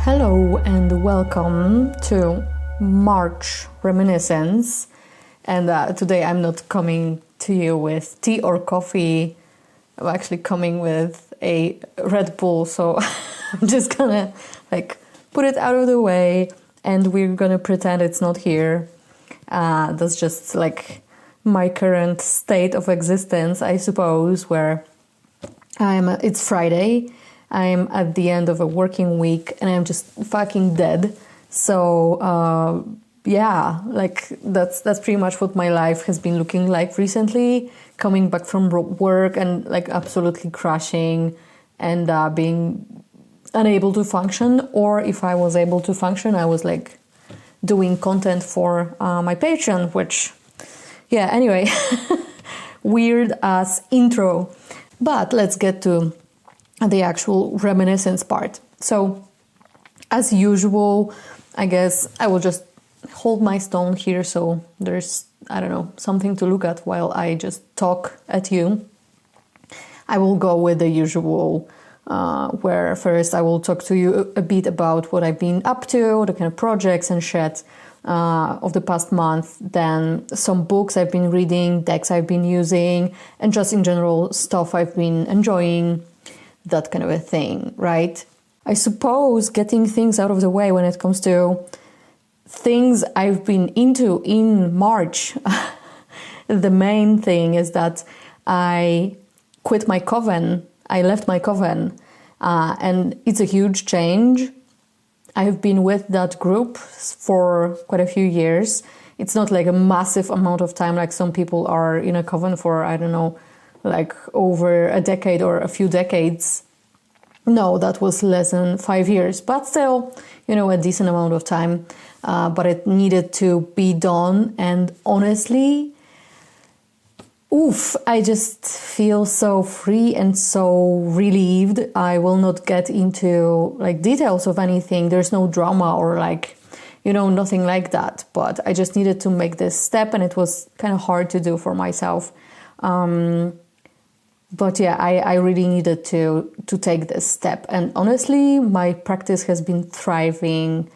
Hello and welcome to March Reminiscence. And today I'm not coming to you with tea or coffee. I'm actually coming with a Red Bull, so I'm just gonna put it out of the way and we're gonna pretend it's not here. That's just my current state of existence, I suppose, where it's Friday. I'm at the end of a working week and I'm just fucking dead. So that's pretty much what my life has been looking like recently. Coming back from work and absolutely crashing and being unable to function. Or if I was able to function, I was doing content for my Patreon, which, anyway, weird ass intro. But let's get to the actual reminiscence part. So, as usual, I guess I will just hold my stone here so there's, something to look at while I just talk at you. I will go with the usual, where first I will talk to you a bit about what I've been up to, the kind of projects and shit of the past month, then some books I've been reading, decks I've been using, and just in general stuff I've been enjoying. That kind of a thing, right? I suppose getting things out of the way when it comes to things I've been into in March. The main thing is that I quit my coven. I left my coven, and it's a huge change. I've been with that group for quite a few years. It's not a massive amount of time like some people are in a coven for, over a decade or a few decades. No, that was less than 5 years, but still, a decent amount of time. But it needed to be done. And honestly, I just feel so free and so relieved. I will not get into details of anything. There's no drama or nothing like that. But I just needed to make this step, and it was kind of hard to do for myself. But I really needed to take this step. And honestly, my practice has been thriving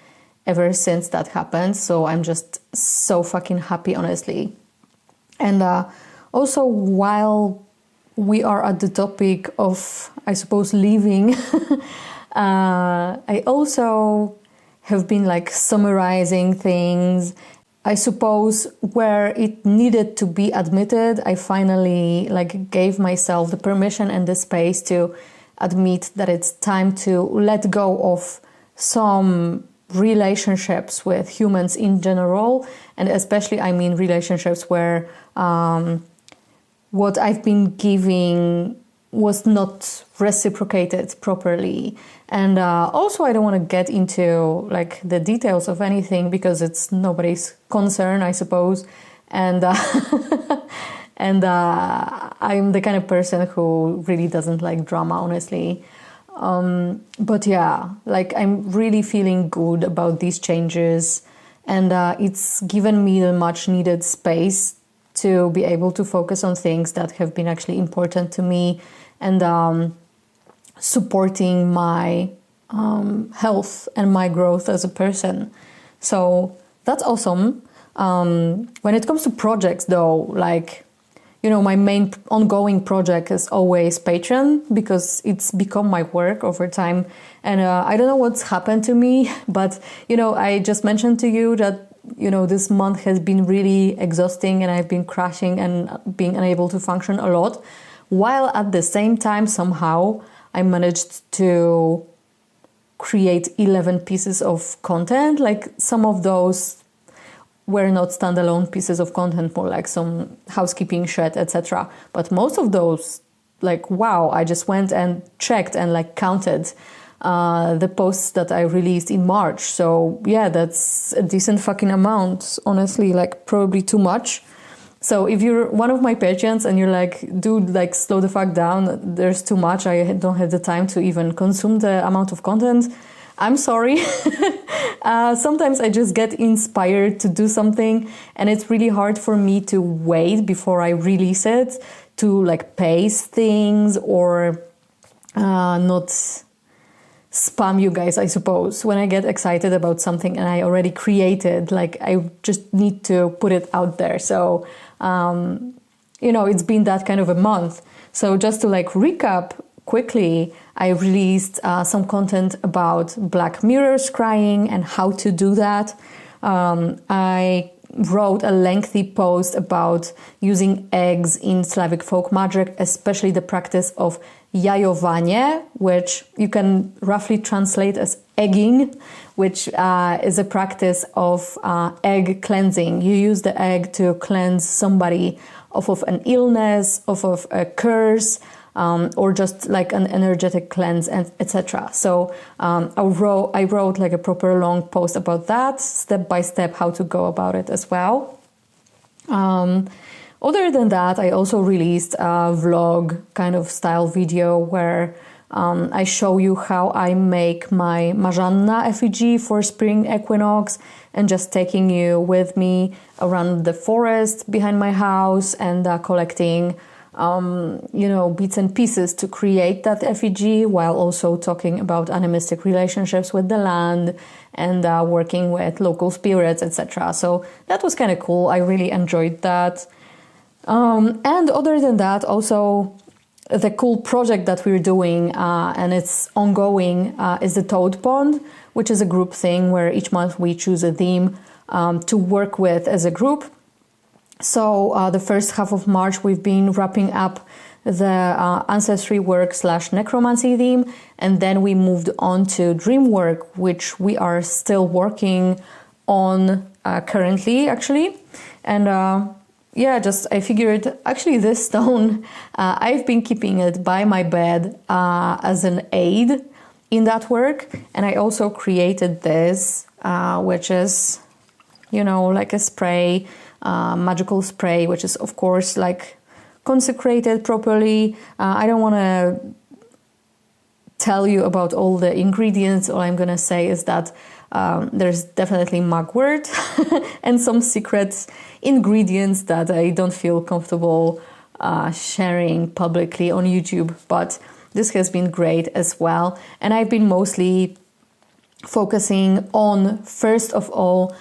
ever since that happened. So I'm just so fucking happy, honestly. And also, while we are at the topic of, I suppose, leaving, I also have been summarizing things. I suppose where it needed to be admitted, I finally gave myself the permission and the space to admit that it's time to let go of some relationships with humans in general, and especially I mean relationships where what I've been giving was not reciprocated properly. And also I don't want to get into the details of anything because it's nobody's concern, I suppose. And I'm the kind of person who really doesn't like drama, honestly. But I'm really feeling good about these changes, and it's given me the much needed space to be able to focus on things that have been actually important to me and supporting my health and my growth as a person. So that's awesome. When it comes to projects though, my main ongoing project is always Patreon because it's become my work over time. And I don't know what's happened to me, but, I just mentioned to you that, this month has been really exhausting and I've been crashing and being unable to function a lot. While at the same time, somehow, I managed to create 11 pieces of content. Some of those were not standalone pieces of content, more some housekeeping shit, etc. But most of those, I just went and checked and counted the posts that I released in March. So yeah, that's a decent fucking amount, honestly, probably too much. So if you're one of my patrons and you're dude, slow the fuck down, there's too much, I don't have the time to even consume the amount of content, I'm sorry. Sometimes I just get inspired to do something and it's really hard for me to wait before I release it, to pace things or not spam you guys, I suppose. When I get excited about something and I already created, like I just need to put it out there. So, you know, it's been that kind of a month. So just to like recap quickly, I released some content about Black Mirror scrying and how to do that. I wrote a lengthy post about using eggs in Slavic folk magic, especially the practice of jajowanie, which you can roughly translate as egging, which is a practice of egg cleansing. You use the egg to cleanse somebody off of an illness, off of a curse, or just like an energetic cleanse, and etc. So I wrote like a proper long post about that, step by step, how to go about it as well. Other than that, I also released a vlog kind of style video where I show you how I make my Marzanna effigy for spring equinox, and just taking you with me around the forest behind my house and collecting you know, bits and pieces to create that effigy, while also talking about animistic relationships with the land and working with local spirits, etc. So that was kind of cool. I really enjoyed that. And other than that, also the cool project that we're doing and it's ongoing is the Toad Pond, which is a group thing where each month we choose a theme to work with as a group. So the first half of March, we've been wrapping up the ancestry work / necromancy theme, and then we moved on to dream work, which we are still working on currently, actually. And yeah, just I figured actually this stone, I've been keeping it by my bed as an aid in that work, and I also created this, which is, you know, like a spray. Magical spray, which is of course like consecrated properly. I don't want to tell you about all the ingredients. All I'm gonna say is that there's definitely mugwort and some secret ingredients that I don't feel comfortable sharing publicly on YouTube, but this has been great as well. And I've been mostly focusing on, first of all,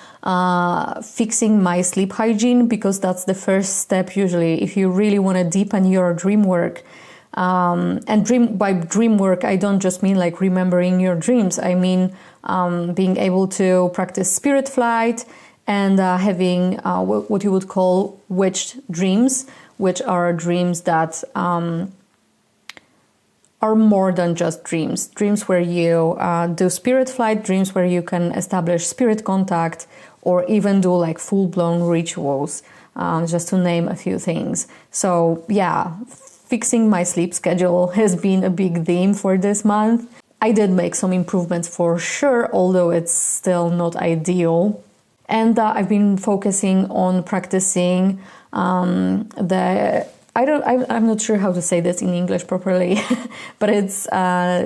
fixing my sleep hygiene, because that's the first step usually if you really want to deepen your dream work. And by dream work, I don't just mean like remembering your dreams. I mean being able to practice spirit flight and having what you would call witched dreams, which are dreams that are more than just dreams. Dreams where you do spirit flight, dreams where you can establish spirit contact, or even do like full-blown rituals, just to name a few things. So yeah, fixing my sleep schedule has been a big theme for this month. I did make some improvements for sure, although it's still not ideal. And I've been focusing on practicing I'm not sure how to say this in English properly, but it's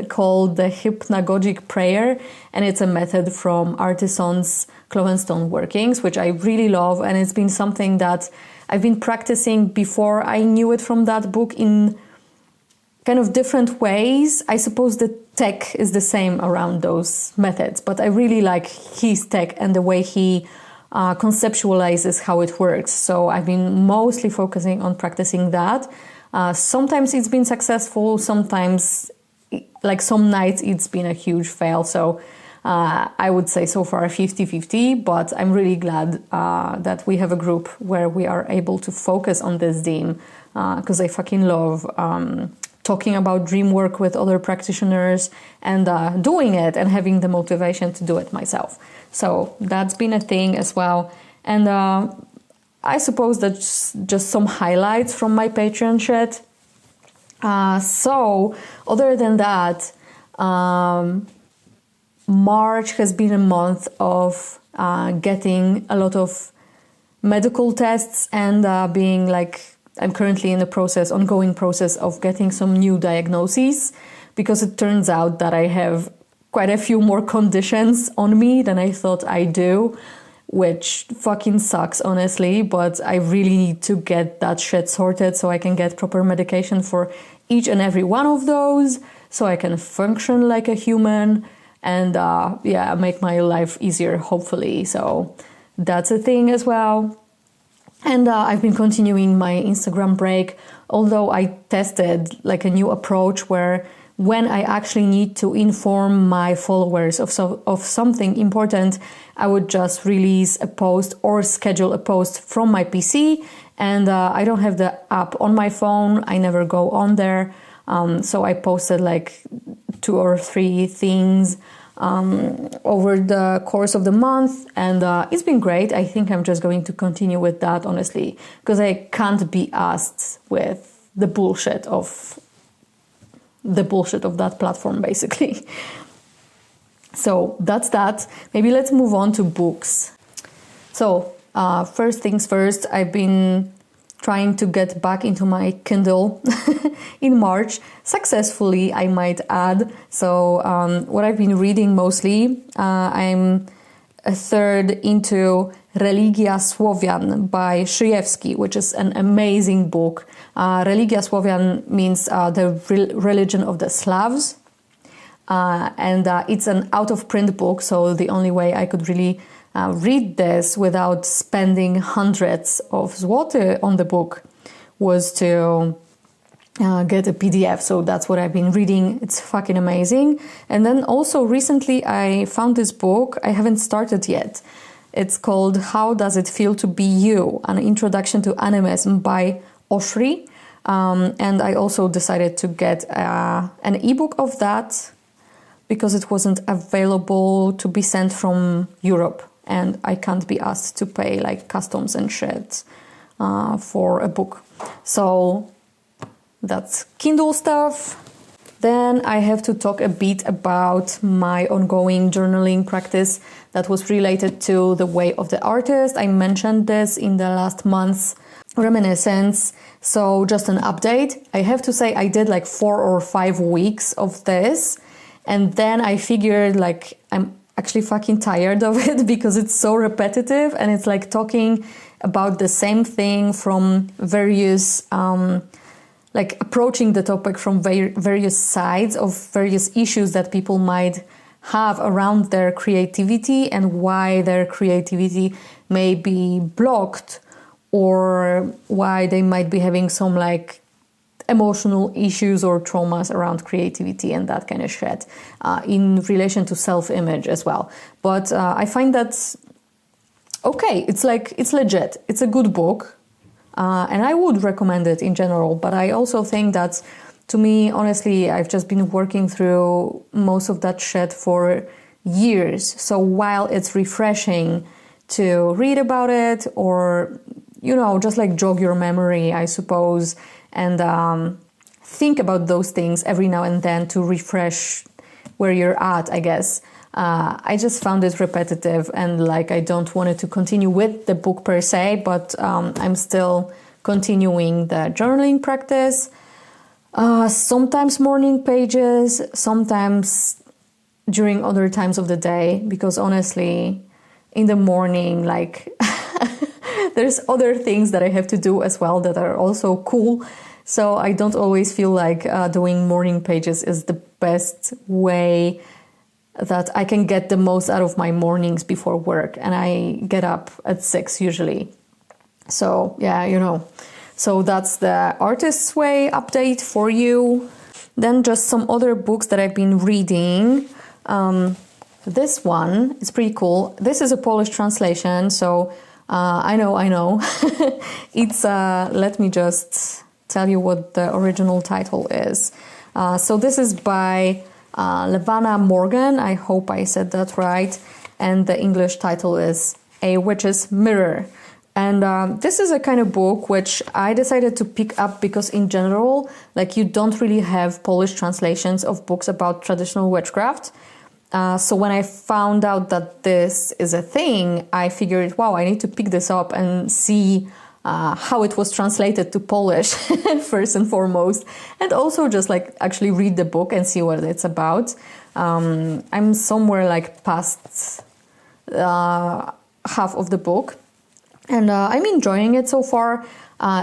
called the hypnagogic prayer, and it's a method from Artison's Cloth and Stone workings, which I really love, and it's been something that I've been practicing before I knew it from that book in kind of different ways. I suppose the tech is the same around those methods, but I really like his tech and the way he conceptualizes how it works. So I've been mostly focusing on practicing that. Sometimes it's been successful, sometimes, like some nights, it's been a huge fail. So I would say so far 50-50, but I'm really glad that we have a group where we are able to focus on this theme, because I fucking love talking about dream work with other practitioners and doing it and having the motivation to do it myself. So that's been a thing as well. And I suppose that's just some highlights from my Patreon shit. So other than that, March has been a month of getting a lot of medical tests and being like, I'm currently in the ongoing process of getting some new diagnoses, because it turns out that I have quite a few more conditions on me than I thought I do, which fucking sucks, honestly, but I really need to get that shit sorted so I can get proper medication for each and every one of those. so I can function like a human and make my life easier, hopefully. So that's a thing as well. And I've been continuing my Instagram break, although I tested like a new approach where when I actually need to inform my followers of something important, I would just release a post or schedule a post from my PC. And I don't have the app on my phone. I never go on there. So I posted like 2 or 3 things over the course of the month, and it's been great. I think I'm just going to continue with that, honestly, because I can't be asked with the bullshit of that platform, basically. So that's that. Maybe let's move on to books. So first things first, I've been trying to get back into my Kindle in March, successfully, I might add. So what I've been reading mostly, I'm a third into Religia Słowian by Szyjewski, which is an amazing book. Religia Słowian means the religion of the Slavs. And it's an out-of-print book, so the only way I could really read this without spending hundreds of zloty on the book was to get a PDF. So that's what I've been reading. It's fucking amazing. And then also recently I found this book. I haven't started yet. It's called How Does It Feel to Be You? An Introduction to Animism by Oshri. And I also decided to get an ebook of that because it wasn't available to be sent from Europe. And I can't be asked to pay like customs and shit for a book. So that's Kindle stuff. Then I have to talk a bit about my ongoing journaling practice that was related to the way of the artist. I mentioned this in the last month's Reminiscence. So just an update. I have to say I did like 4 or 5 weeks of this. And then I figured like I'm actually fucking tired of it because it's so repetitive and it's like talking about the same thing from various, like approaching the topic from various sides of various issues that people might have around their creativity and why their creativity may be blocked or why they might be having some like emotional issues or traumas around creativity and that kind of shit in relation to self-image as well. But I find that okay, it's legit. It's a good book and I would recommend it in general. But I also think that to me, honestly, I've just been working through most of that shit for years. So while it's refreshing to read about it or, you know, just like jog your memory, I suppose, and think about those things every now and then to refresh where you're at, I guess. I just found it repetitive and like I don't want it to continue with the book per se, but I'm still continuing the journaling practice. Sometimes morning pages, sometimes during other times of the day, because honestly, in the morning, like there's other things that I have to do as well that are also cool. So I don't always feel like doing morning pages is the best way that I can get the most out of my mornings before work. And I get up at 6 usually. So yeah, you know. So that's the Artist's Way update for you. Then just some other books that I've been reading. This one is pretty cool. This is a Polish translation, so I know. It's, let me just tell you what the original title is. So this is by Levannah Morgan. I hope I said that right. And the English title is A Witch's Mirror. And this is a kind of book which I decided to pick up because in general, like you don't really have Polish translations of books about traditional witchcraft. So when I found out that this is a thing, I figured, wow, I need to pick this up and see how it was translated to Polish first and foremost. And also just like actually read the book and see what it's about. I'm somewhere like past half of the book. And I'm enjoying it so far.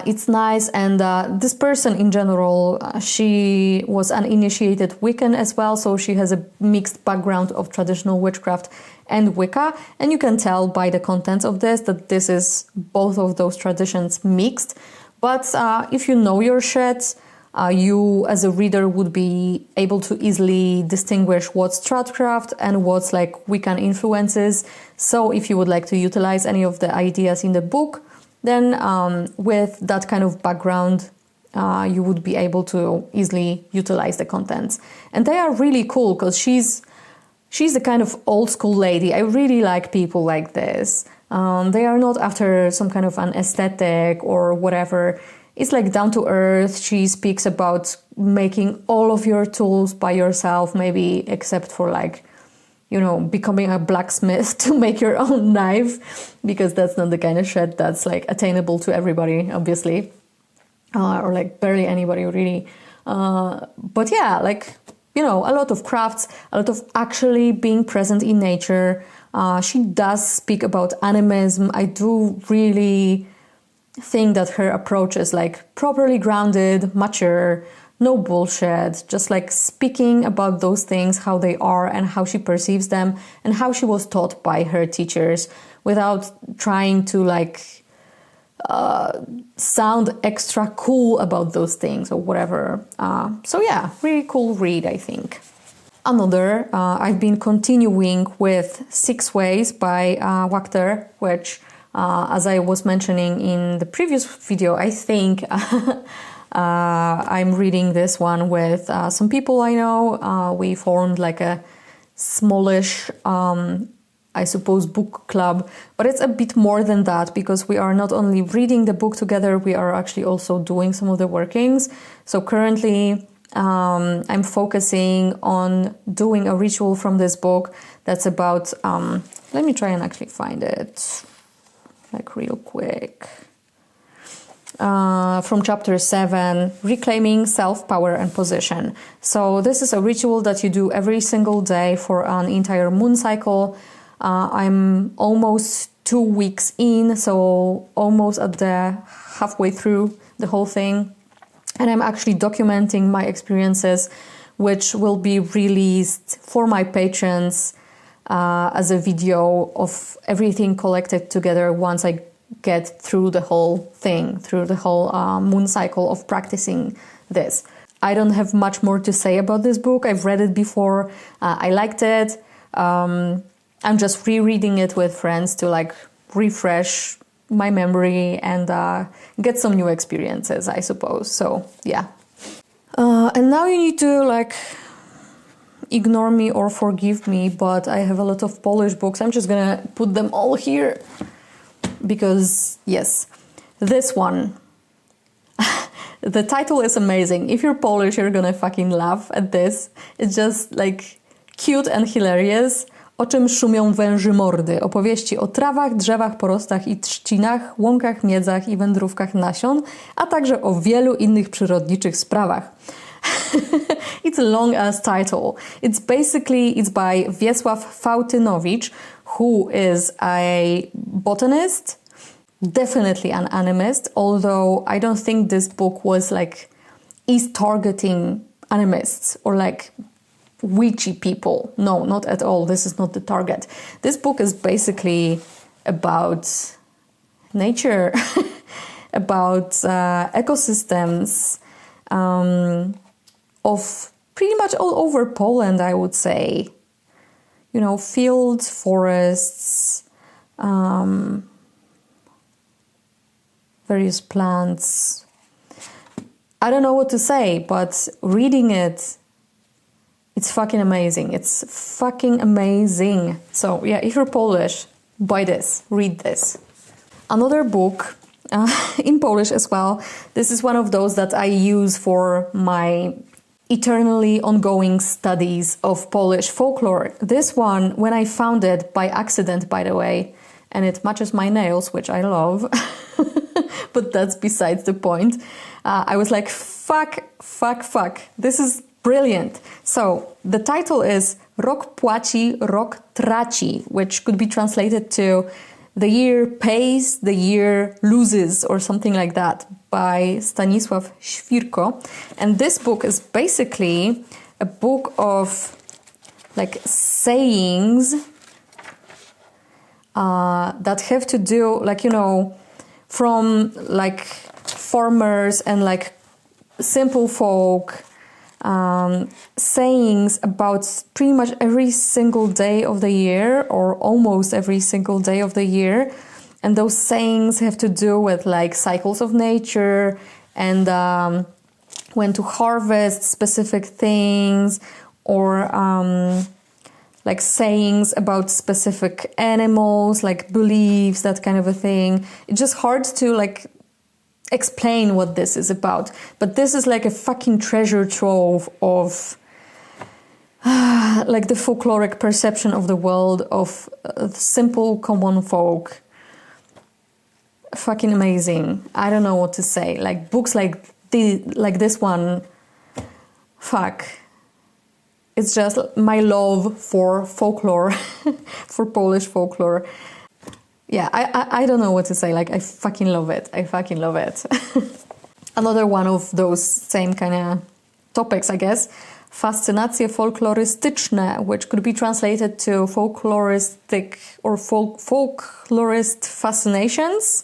It's nice, and this person in general, she was an initiated Wiccan as well, so she has a mixed background of traditional witchcraft and Wicca, and you can tell by the contents of this that this is both of those traditions mixed. But if you know your shit, you as a reader would be able to easily distinguish what's tradcraft and what's like Wiccan influences. So if you would like to utilize any of the ideas in the book, then with that kind of background, you would be able to easily utilize the contents. And they are really cool because she's the kind of old school lady. I really like people like this. They are not after some kind of an aesthetic or whatever. It's like down to earth. She speaks about making all of your tools by yourself, maybe except for like, you know, becoming a blacksmith to make your own knife, because that's not the kind of shit that's like attainable to everybody, obviously, or like barely anybody really. But yeah, like, you know, a lot of crafts, a lot of actually being present in nature. She does speak about animism. I do really think that her approach is like properly grounded, mature, no bullshit, just like speaking about those things, how they are and how she perceives them and how she was taught by her teachers, without trying to like sound extra cool about those things or whatever. So yeah, really cool read, I think. Another, I've been continuing with 6 Ways by Wachter, which as I was mentioning in the previous video, I think I'm reading this one with some people I know. We formed like a smallish, I suppose, book club, but it's a bit more than that, because we are not only reading the book together, we are actually also doing some of the workings. So currently I'm focusing on doing a ritual from this book that's about, let me try and actually find it like real quick. From chapter 7, Reclaiming Self-Power and Position. So this is a ritual that you do every single day for an entire moon cycle. I'm almost 2 weeks in, so almost at the halfway through the whole thing. And I'm actually documenting my experiences, which will be released for my patrons as a video of everything collected together once I get through the whole thing, through the whole moon cycle of practicing this. I don't have much more to say about this book. I've read it before. I liked it. I'm just rereading it with friends to like refresh my memory and get some new experiences, I suppose. So yeah. And now you need to like ignore me or forgive me, but I have a lot of Polish books. I'm just gonna put them all here because yes, this one, the title is amazing. If you're Polish, you're gonna fucking laugh at this. It's just like cute and hilarious. O czym szumią wężymordy? Opowieści o trawach, drzewach, porostach i trzcinach, łąkach, miedzach i wędrówkach nasion, a także o wielu innych przyrodniczych sprawach. It's a long ass title. It's by Wiesław Fałtynowicz, who is a botanist, definitely an animist, although I don't think this book is targeting animists or like witchy people. No, not at all. This is not the target. This book is basically about nature, about ecosystems of pretty much all over Poland, I would say. You know, fields, forests, various plants. I don't know what to say, but reading it, it's fucking amazing. It's fucking amazing. So yeah, if you're Polish, buy this, read this. Another book in Polish as well. This is one of those that I use for my eternally ongoing studies of Polish folklore. This one, when I found it by accident, by the way, and it matches my nails, which I love, but that's besides the point. I was like, fuck, this is brilliant. So the title is Rok płaci, rok traci, which could be translated to The Year Pays, the Year Loses, or something like that, by Stanisław Świrko. And this book is basically a book of like sayings that have to do, like, you know, from like farmers and like simple folk, sayings about pretty much every single day of the year, or almost every single day of the year. And those sayings have to do with like cycles of nature and when to harvest specific things, or like sayings about specific animals, like beliefs, that kind of a thing. It's just hard to like explain what this is about, but this is like a fucking treasure trove of like the folkloric perception of the world of simple common folk. Fucking amazing. I don't know what to say. Like books like this one, fuck. It's just my love for folklore, for Polish folklore. Yeah, I don't know what to say. Like, I fucking love it. I fucking love it. Another one of those same kind of topics, I guess. Fascynacje Folklorystyczne, which could be translated to folkloristic or folklorist fascinations,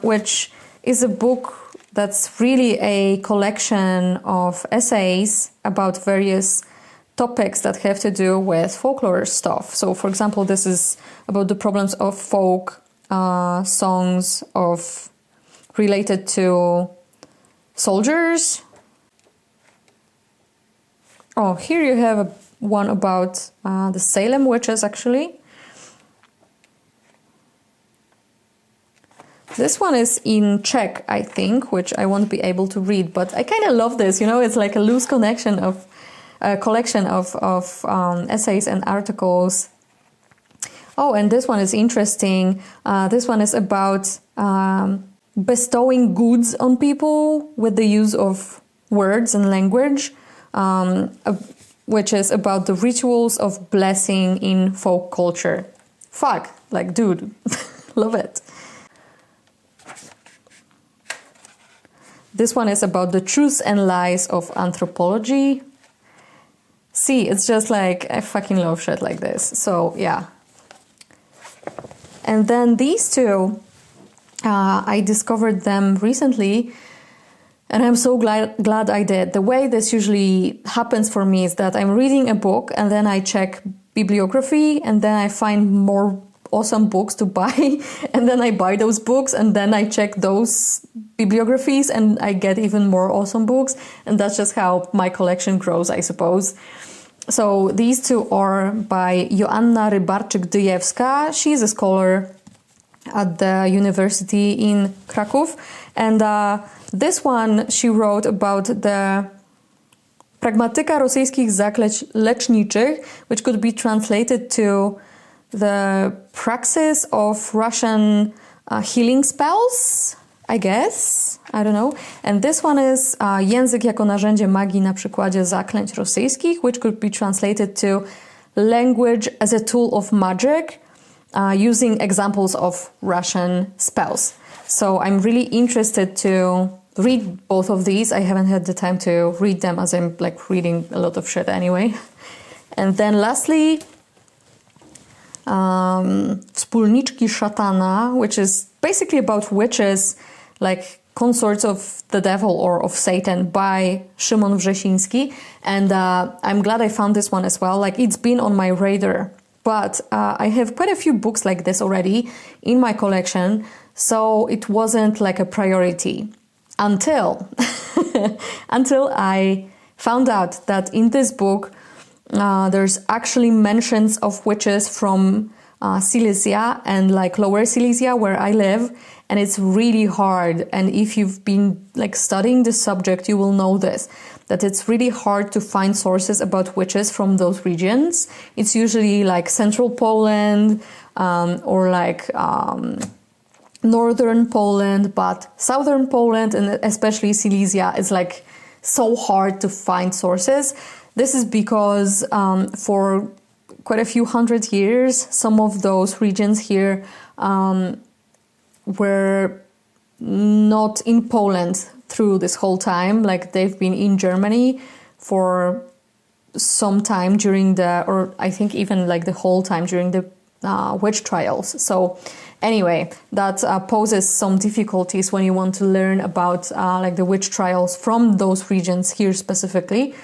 which is a book that's really a collection of essays about various topics that have to do with folklore stuff. So, for example, this is about the problems of folk songs related to soldiers. Oh, here you have one about the Salem witches, actually. This one is in Czech, I think, which I won't be able to read, but I kind of love this, you know, it's like a loose collection of essays and articles. Oh, and this one is interesting. This one is about bestowing goods on people with the use of words and language, which is about the rituals of blessing in folk culture. Fuck, like, dude, love it. This one is about the truths and lies of anthropology. See, it's just like, I fucking love shit like this. So, yeah. And then these two, I discovered them recently, and I'm so glad I did. The way this usually happens for me is that I'm reading a book, and then I check bibliography, and then I find more awesome books to buy, and then I buy those books, and then I check those bibliographies, and I get even more awesome books, and that's just how my collection grows, I suppose. So these two are by Joanna Rybarczyk-Dyjewska. She's a scholar at the university in Kraków, and this one she wrote about the Pragmatyka rosyjskich zaklęć leczniczych, which could be translated to the praxis of Russian healing spells, I guess. I don't know. And this one is Język, jako narzędzie magii na przykładzie zaklęć rosyjskich, which could be translated to language as a tool of magic, using examples of Russian spells. So I'm really interested to read both of these. I haven't had the time to read them, as I'm like reading a lot of shit anyway. And then lastly, Wspólniczki szatana, which is basically about witches, like consorts of the devil or of Satan, by Szymon Wrzesiński. And I'm glad I found this one as well. Like, it's been on my radar, but I have quite a few books like this already in my collection, so it wasn't like a priority until until I found out that in this book there's actually mentions of witches from Silesia and like Lower Silesia, where I live, and it's really hard. And if you've been like studying this subject, you will know this, that it's really hard to find sources about witches from those regions. It's usually like central Poland or like northern Poland, but southern Poland and especially Silesia is like so hard to find sources. This is because for quite a few hundred years, some of those regions here were not in Poland through this whole time. Like, they've been in Germany for some time during or I think even like the whole time during the witch trials. So anyway, that poses some difficulties when you want to learn about like the witch trials from those regions here specifically,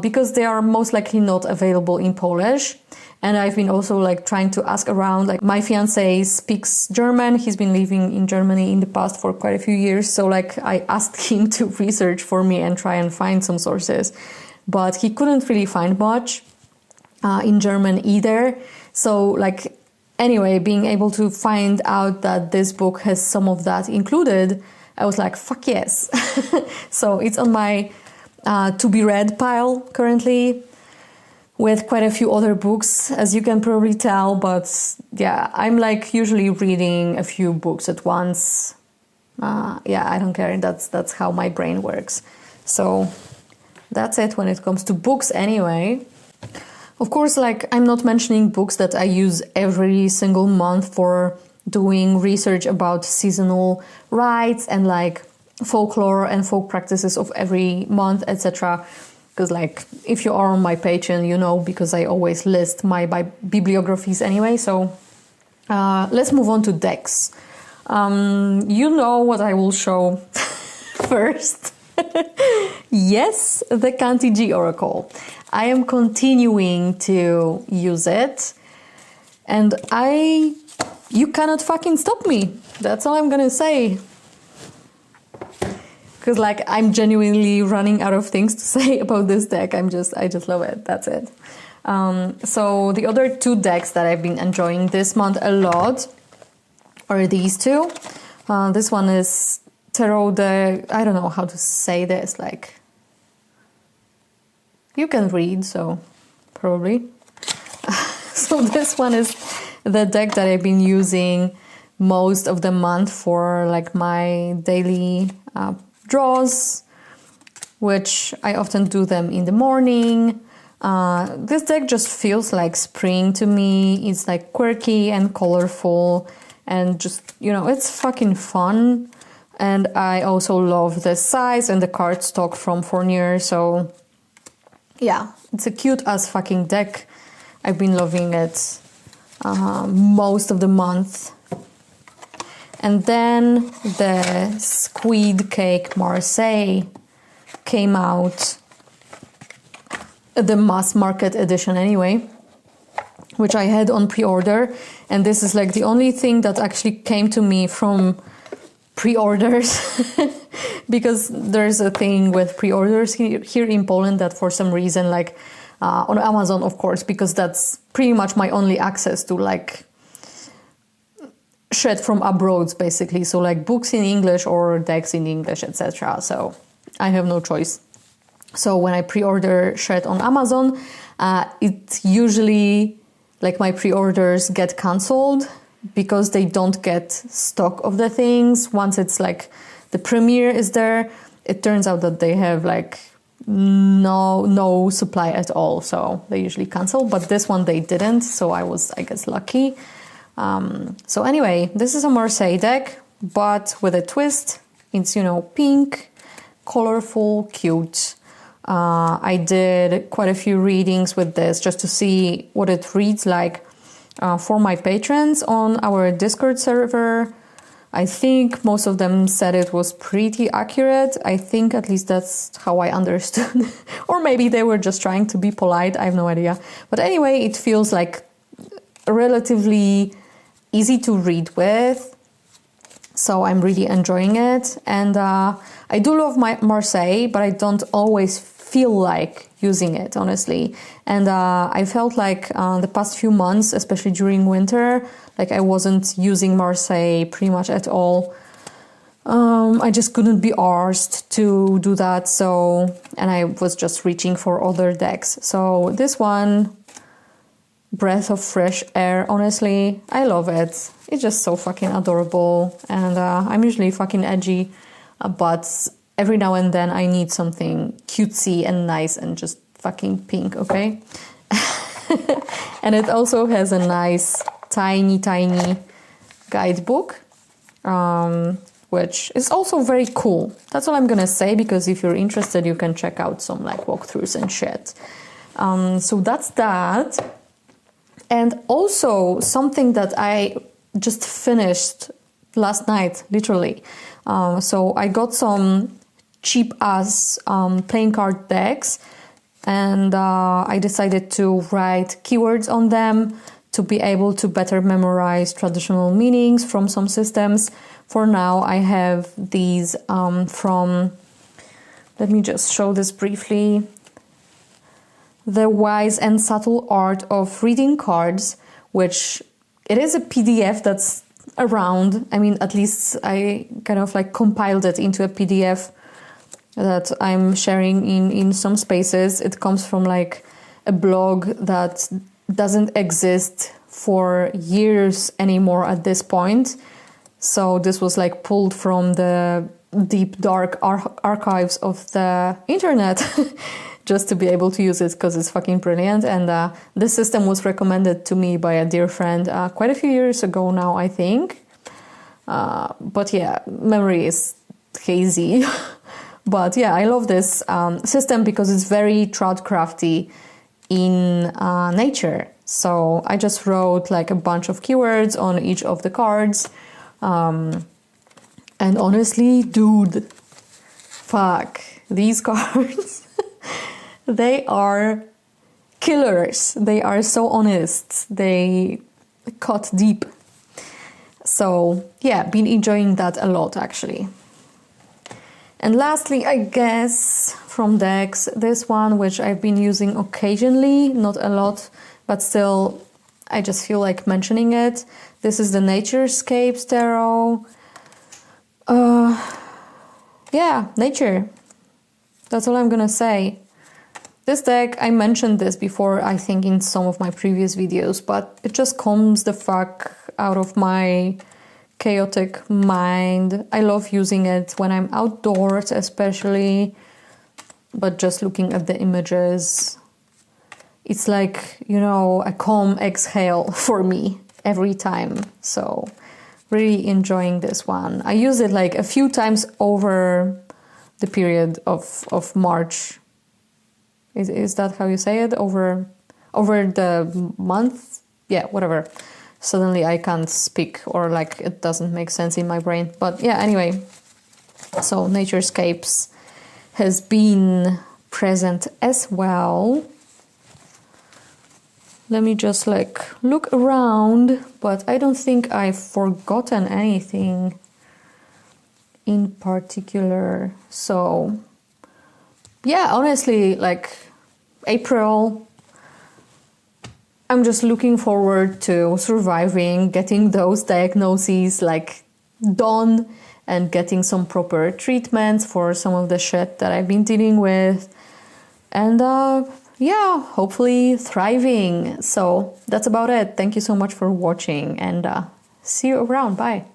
because they are most likely not available in Polish. And I've been also like trying to ask around. Like, my fiance speaks German. He's been living in Germany in the past for quite a few years. So like, I asked him to research for me and try and find some sources, but he couldn't really find much in German either. So like, anyway, being able to find out that this book has some of that included, I was like, fuck yes. So it's on my to be read pile currently, with quite a few other books, as you can probably tell. But yeah, I'm like usually reading a few books at once. Yeah, I don't care. That's how my brain works. So that's it when it comes to books anyway. Of course, like, I'm not mentioning books that I use every single month for doing research about seasonal rites and like folklore and folk practices of every month, etc. Because like, if you are on my Patreon, you know, because I always list my bibliographies anyway. So let's move on to decks. You know what I will show first. Yes, the Cantigee Oracle. I am continuing to use it, and you cannot fucking stop me. That's all I'm gonna say. Because like, I'm genuinely running out of things to say about this deck. I just love it. That's it. So the other two decks that I've been enjoying this month a lot are these two. This one is Tarot I don't know how to say this, like, you can read, so probably. So this one is the deck that I've been using most of the month for like my daily draws, which I often do them in the morning. This deck just feels like spring to me. It's like quirky and colorful and just, you know, it's fucking fun. And I also love the size and the cardstock from Fournier, so yeah, it's a cute as fucking deck. I've been loving it most of the month. And then the Squid Cake Marseille came out, the mass market edition anyway, which I had on pre-order. And this is like the only thing that actually came to me from pre-orders because there's a thing with pre-orders here in Poland that for some reason, like on Amazon, of course, because that's pretty much my only access to like shit from abroad, basically. So like books in English or decks in English, etc. So I have no choice. So when I pre-order shit on Amazon, it usually, like, my pre-orders get cancelled because they don't get stock of the things. Once it's like the premiere is there, it turns out that they have like no supply at all. So they usually cancel, but this one they didn't. So I was, I guess, lucky. So anyway, this is a Marseille deck, but with a twist. It's, you know, pink, colorful, cute. I did quite a few readings with this just to see what it reads like for my patrons on our Discord server. I think most of them said it was pretty accurate. I think at least that's how I understood. Or maybe they were just trying to be polite. I have no idea. But anyway, it feels like relatively easy to read with. So I'm really enjoying it. And I do love my Marseille, but I don't always feel like using it, honestly. And I felt like the past few months, especially during winter, like I wasn't using Marseille pretty much at all. I just couldn't be arsed to do that. So, and I was just reaching for other decks. So this one, breath of fresh air, honestly, I love it. It's just so fucking adorable. And I'm usually fucking edgy, but every now and then I need something cutesy and nice and just fucking pink, okay? And it also has a nice tiny guidebook, which is also very cool. That's all I'm gonna say, because if you're interested, you can check out some like walkthroughs and shit. So that's that. And also something that I just finished last night, literally. So I got some cheap ass playing card decks, and I decided to write keywords on them to be able to better memorize traditional meanings from some systems. For now, I have these from, let me just show this briefly. The Wise and Subtle Art of Reading Cards, which it is a PDF that's around. I mean, at least I kind of like compiled it into a PDF that I'm sharing in some spaces. It comes from like a blog that doesn't exist for years anymore at this point. So this was like pulled from the deep, dark archives of the internet just to be able to use it, because it's fucking brilliant. And this system was recommended to me by a dear friend quite a few years ago now, I think. But yeah, memory is hazy. But yeah, I love this system because it's very tradecrafty in nature. So I just wrote like a bunch of keywords on each of the cards. And honestly, dude, fuck, these cards, they are killers. They are so honest. They cut deep. So yeah, been enjoying that a lot actually. And lastly, I guess from decks, this one, which I've been using occasionally, not a lot, but still I just feel like mentioning it. This is the Naturescapes Tarot. Yeah, nature. That's all I'm gonna say. This deck, I mentioned this before, I think in some of my previous videos, but it just calms the fuck out of my chaotic mind. I love using it when I'm outdoors especially, but just looking at the images, it's like, you know, a calm exhale for me every time. So really enjoying this one. I use it like a few times over the period of March. Is that how you say it? Over the month? Yeah, whatever. Suddenly I can't speak, or like it doesn't make sense in my brain. But yeah, anyway. So Naturescapes has been present as well. Let me just like look around, but I don't think I've forgotten anything in particular. So yeah, honestly, like April, I'm just looking forward to surviving, getting those diagnoses like done, and getting some proper treatments for some of the shit that I've been dealing with. And yeah, hopefully thriving. So that's about it. Thank you so much for watching, and see you around. Bye.